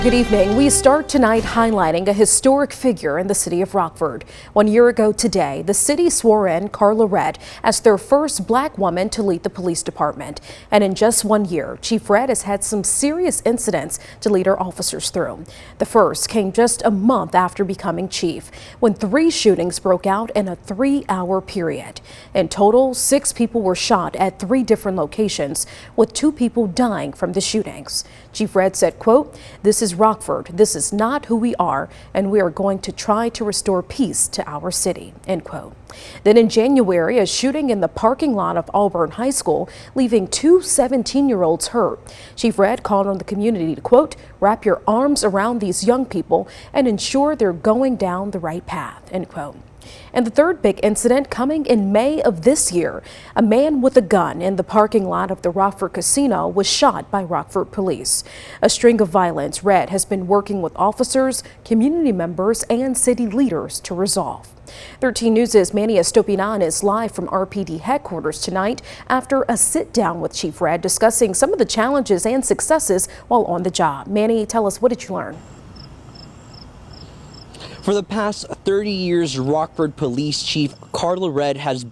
Good evening. We start tonight highlighting a historic figure in the city of Rockford. 1 year ago today, the city swore in Carla as their first black woman to lead the police department. And in just 1 year, Chief Red has had some serious incidents to lead our officers through. The first came just a month after becoming chief, when 3 shootings broke out in a 3-hour period. In total, 6 people were shot at 3 different locations, with 2 people dying from the shootings. Chief Red said, quote, "This is Rockford. This is not who we are, and we are going to try to restore peace to our city," end quote. Then in January, a shooting in the parking lot of Auburn High School, leaving 2 17-year-olds hurt. Chief Red called on the community to, quote, "wrap your arms around these young people and ensure they're going down the right path," end quote. And the third big incident coming in May of this year. A man with a gun in the parking lot of the Rockford Casino was shot by Rockford police. A string of violence Red has been working with officers, community members, and city leaders to resolve. 13 News' Manny Estopinan is live from RPD headquarters tonight after a sit-down with Chief Red discussing some of the challenges and successes while on the job. Manny, tell us, what did you learn? For the past 30 years, Rockford Police Chief Carla has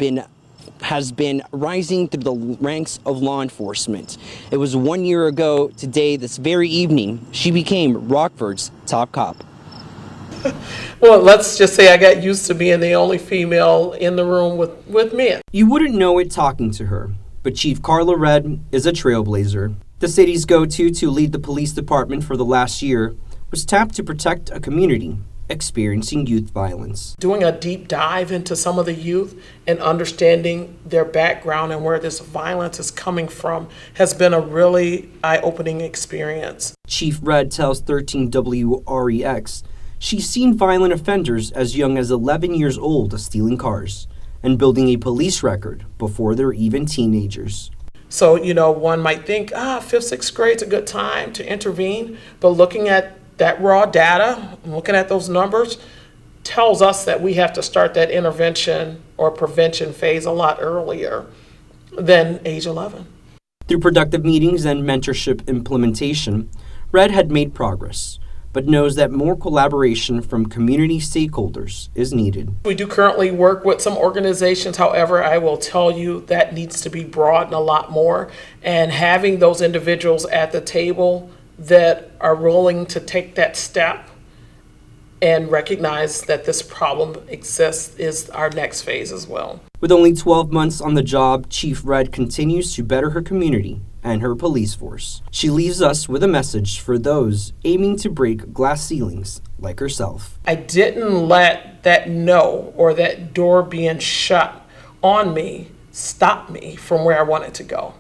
been rising through the ranks of law enforcement. It was 1 year ago today, this very evening, she became Rockford's top cop. Well, let's just say I got used to being the only female in the room with men. You wouldn't know it talking to her, but Chief Carla is a trailblazer. The city's go-to to lead the police department for the last year was tapped to protect a community experiencing youth violence. Doing a deep dive into some of the youth and understanding their background and where this violence is coming from has been a really eye-opening experience. Chief Red tells 13 WREX she's seen violent offenders as young as 11 years old stealing cars and building a police record before they're even teenagers. So, one might think, 5th, 6th grade's a good time to intervene, but looking at that raw data, looking at those numbers, tells us that we have to start that intervention or prevention phase a lot earlier than age 11. Through productive meetings and mentorship implementation, Red had made progress, but knows that more collaboration from community stakeholders is needed. We do currently work with some organizations. However, I will tell you that needs to be broadened a lot more, and having those individuals at the table that are willing to take that step and recognize that this problem exists is our next phase as well. With only 12 months on the job, Chief Red continues to better her community and her police force. She leaves us with a message for those aiming to break glass ceilings like herself. I didn't let that no or that door being shut on me stop me from where I wanted to go.